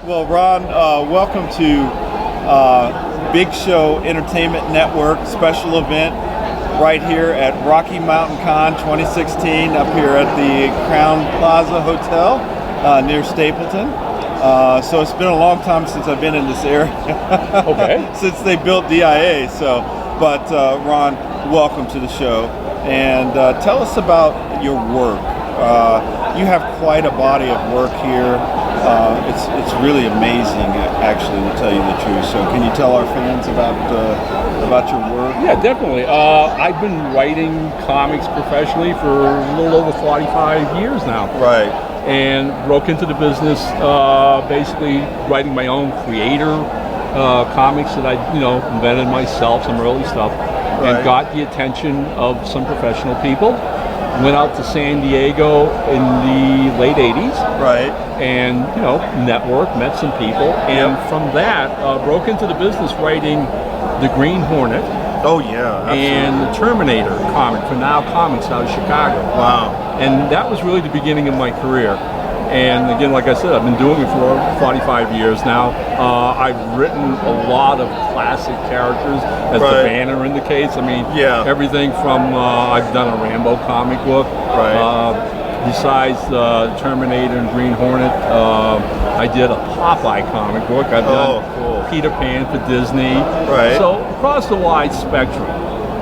Well, Ron, welcome to Big Show Entertainment Network special event right here at Rocky Mountain Con 2016 up here at the Crowne Plaza Hotel near Stapleton. So it's been a long time since I've been in this area. Okay. Since they built DIA. But Ron, welcome to the show, and tell us about your work. You have quite a body of work here. It's really amazing, actually, to tell you the truth. So can you tell our fans about your work? Yeah, definitely. I've been writing comics professionally for a little over 45 years now. Right. And broke into the business basically writing my own creator comics that I, invented myself, some early stuff, Right. and got the attention of some professional people. Went out to San Diego in the late 80s. Right. And, networked, met some people. And from that, broke into the business writing The Green Hornet. Oh, yeah, absolutely. And the Terminator comic for Now Comics out of Chicago. Wow. And that was really the beginning of my career. And again, like I said, I've been doing it for 45 years now. I've written a lot of classic characters, as the banner indicates. I mean, everything from, I've done a Rambo comic book. Right. Besides Terminator and Green Hornet, I did a Popeye comic book. I've done Peter Pan for Disney. Right. So across the wide spectrum.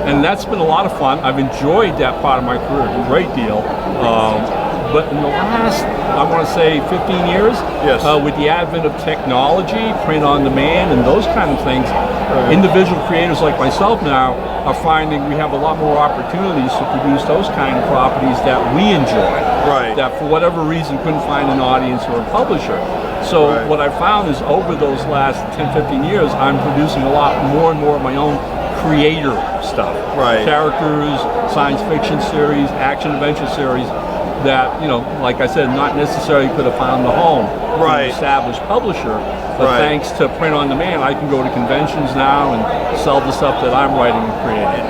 And that's been a lot of fun. I've enjoyed that part of my career a great deal. But in the last, I want to say 15 years, with the advent of technology, print on demand, and those kind of things, individual creators like myself now are finding we have a lot more opportunities to produce those kind of properties that we enjoy. Right. That for whatever reason couldn't find an audience or a publisher. So what I found is over those last 10, 15 years, I'm producing a lot more and more of my own creator stuff. Right. Characters, science fiction series, action adventure series that, like I said, not necessarily could have found the home from an established publisher, but thanks to print on demand, I can go to conventions now and sell the stuff that I'm writing and creating.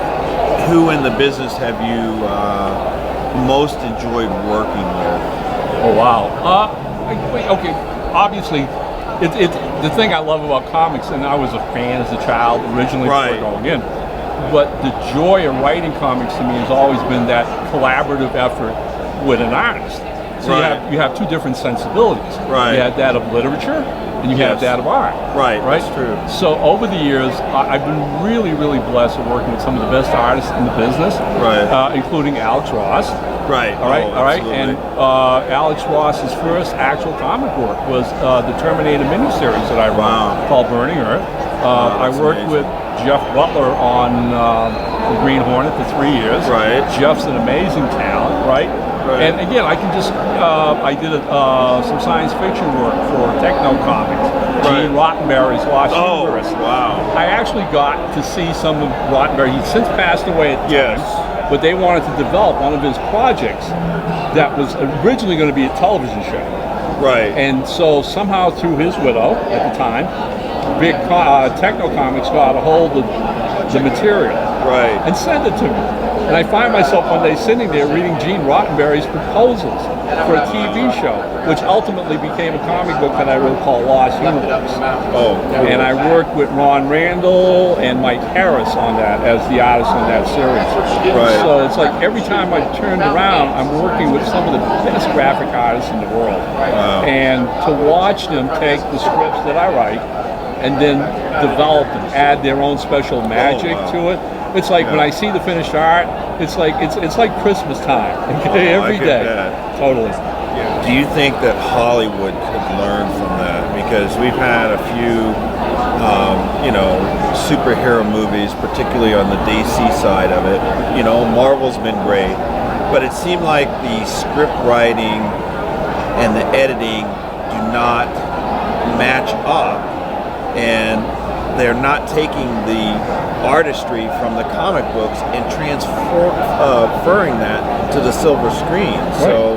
Who in the business have you most enjoyed working with? Oh, wow. Okay, obviously, it's the thing I love about comics, and I was a fan as a child originally before going in, but the joy of writing comics to me has always been that collaborative effort with an artist. So you have two different sensibilities. Right. You have that of literature, and you have that of art. Right. That's true. So over the years, I've been really, really blessed with working with some of the best artists in the business, including Alex Ross. Right. All right. And Alex Ross's first actual comic work was the Terminator miniseries that I wrote called Burning Earth. I worked with Jeff Butler on the Green Hornet for 3 years. Right. Jeff's an amazing talent, right? And again, I can just, I did some science fiction work for Techno Comics, Gene Roddenberry's Lost Universe. Wow. I actually got to see some of Roddenberry. He's since passed away at the time, but they wanted to develop one of his projects that was originally going to be a television show. Right. And so somehow through his widow at the time, big Techno Comics got a hold of the material and sent it to me. And I find myself one day sitting there reading Gene Roddenberry's proposals for a TV show, which ultimately became a comic book that I wrote called Lost Universe. And I worked with Ron Randall and Mike Harris on that as the artists on that series. So it's like every time I turned around, I'm working with some of the best graphic artists in the world. And to watch them take the scripts that I write and then develop and add their own special magic to it. It's like when I see the finished art, it's like Christmas time every day. Totally. Do you think that Hollywood could learn from that? Because we've had a few, superhero movies, particularly on the DC side of it. Marvel's been great, but it seemed like the script writing and the editing do not match up, and they're not taking the artistry from the comic books and transferring that to the silver screen. So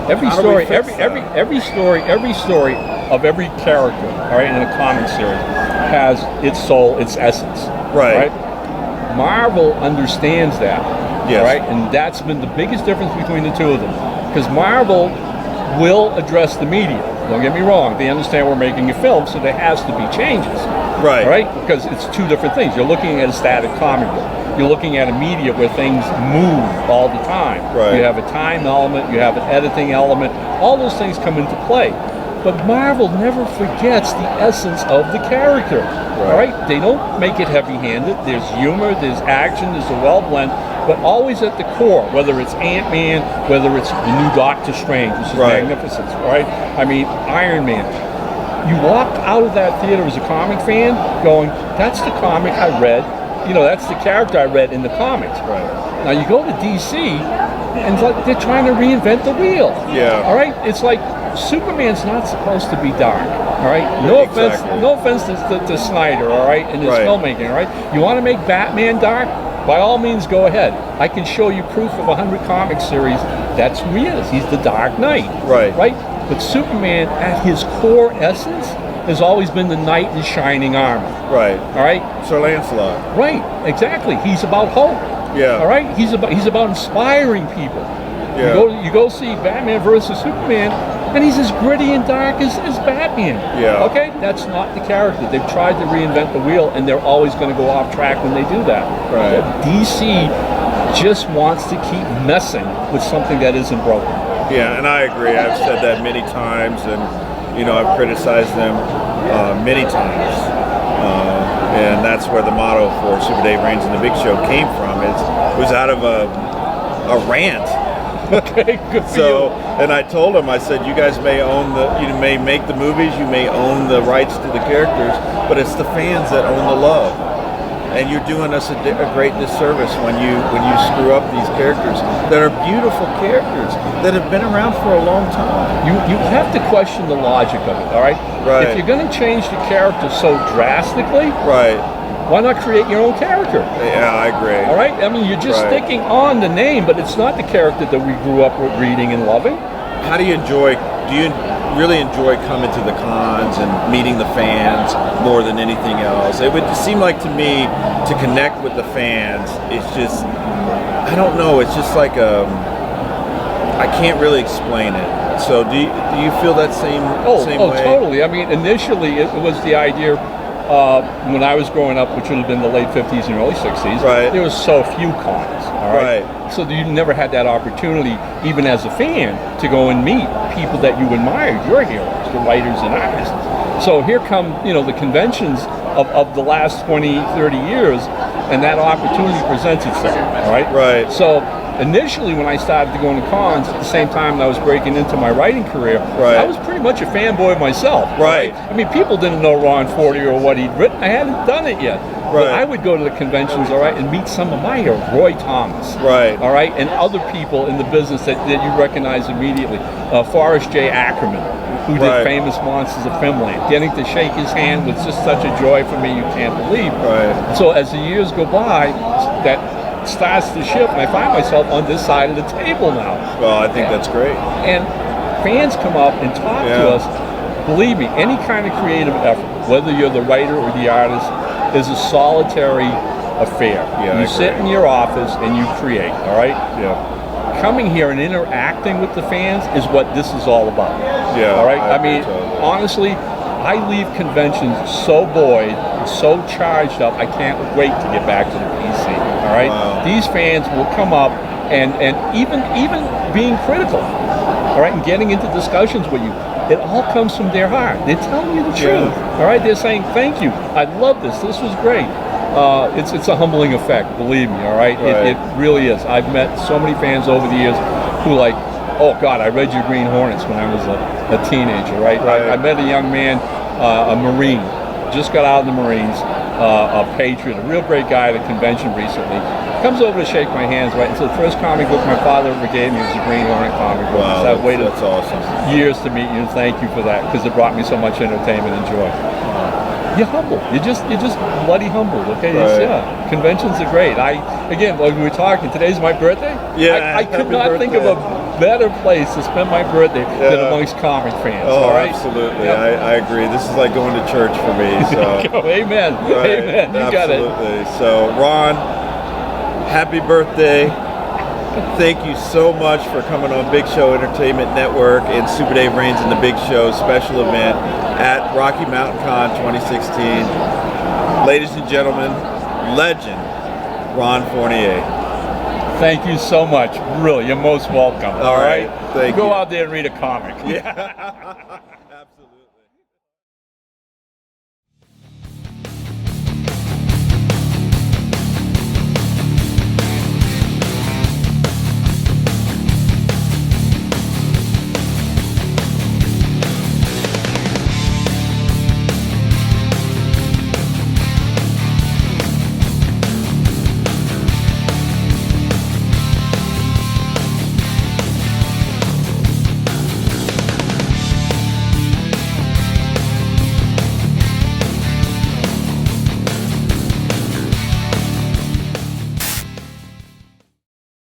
every story of every character, in a comic series has its soul, its essence. Right? Marvel understands that. And that's been the biggest difference between the two of them. Because Marvel will address the media. Don't get me wrong. They understand we're making a film, so there has to be changes. Right. All right? Because it's two different things. You're looking at a static comic book. You're looking at a media where things move all the time. Right. You have a time element, you have an editing element. All those things come into play. But Marvel never forgets the essence of the character. All right? They don't make it heavy-handed. There's humor, there's action, there's a well blend, but always at the core, whether it's Ant-Man, whether it's the new Doctor Strange, which is magnificent, right? I mean, Iron Man. You walk out of that theater as a comic fan going, that's the comic I read. You know, that's the character I read in the comics. Right. Now you go to DC, and it's like they're trying to reinvent the wheel. Yeah. All right. It's like Superman's not supposed to be dark. All right. No offense. No offense to Snyder. All right, and his filmmaking. All right. You want to make Batman dark? By all means, go ahead. I can show you proof of 100 comic series. That's who he is. He's the Dark Knight. Right. Right. But Superman, at his core essence, has always been the knight in shining armor. Right. All right. Sir Lancelot. Right. Exactly. He's about hope. Yeah. All right. He's about inspiring people. Yeah. You go see Batman versus Superman, and he's as gritty and dark as Batman. Yeah. Okay. That's not the character. They've tried to reinvent the wheel, and they're always going to go off track when they do that. Right. DC just wants to keep messing with something that isn't broken. Yeah, and I agree. I've said that many times, and I've criticized them many times. And that's where the motto for Super Dave Reigns and the Big Show came from. It was out of a rant. Okay, good for you. you. And I told him, I said, you guys may you may make the movies, you may own the rights to the characters, but it's the fans that own the love. And you're doing us a great disservice when you screw up these characters that are beautiful characters that have been around for a long time. You have to question the logic of it, all right? Right. If you're going to change the character so drastically, right, why not create your own character? Yeah, I agree. All right? I mean, you're just sticking on the name, but it's not the character that we grew up with reading and loving. How do you really enjoy coming to the cons and meeting the fans more than anything else? It would seem like to me to connect with the fans, it's just, I don't know, it's just like I can't really explain it. So do you feel that same way? Oh, totally. I mean, initially it was the idea when I was growing up, which would have been the late 50s and early 60s, there was so few cons, all right? So you never had that opportunity, even as a fan, to go and meet people that you admired, your heroes, the writers and artists. So here come, the conventions of the last 20, 30 years, and that opportunity presents itself, all right? Right. So initially, when I started to go into cons, at the same time I was breaking into my writing career, I was pretty much a fanboy myself. Right. I mean, people didn't know Ron Fortier or what he'd written. I hadn't done it yet. But I would go to the conventions, all right, and meet some of my heroes, Roy Thomas, all right, and other people in the business that you recognize immediately. Forrest J. Ackerman, who did Famous Monsters of Finland. Getting to shake his hand was just such a joy for me, you can't believe. So as the years go by, that starts to shift, and I find myself on this side of the table now. Well, I think that's great. And fans come up and talk to us. Believe me, any kind of creative effort, whether you're the writer or the artist, is a solitary affair. You sit in your office and you create, all right? Coming here and interacting with the fans is what this is all about. All right? I mean, honestly, I leave conventions so buoyed, so charged up, I can't wait to get back to the PC. All right? These fans will come up and even being critical, all right, and getting into discussions with you. It all comes from their heart. They're telling you the truth. All right? They're saying, thank you. I love this. This was great. It's a humbling effect, believe me, all right? It really is. I've met so many fans over the years who oh God, I read your Green Hornets when I was a teenager, right? I met a young man, a Marine, just got out of the Marines, a patriot, a real great guy at a convention recently. Comes over to shake my hands, right? And so the first comic book my father ever gave me was a Green Hornet comic book. Wow, so I've waited that's awesome. years to meet you, and thank you for that, because it brought me so much entertainment and joy. You're humble. You're just bloody humble. Okay. Conventions are great. Again, when we were talking, today's my birthday. I could not think of a better place to spend my birthday than amongst comic fans. Oh, all right. Absolutely. I agree. This is like going to church for me. So. Amen. Amen. You got it. Absolutely. So, Ron, happy birthday. Thank you so much for coming on Big Show Entertainment Network and Super Dave Reigns and the Big Show special event at Rocky Mountain Con 2016. Ladies and gentlemen, legend Ron Fortier. Thank you so much. Really, you're most welcome. All right. Thank you. Go out there and read a comic. Yeah.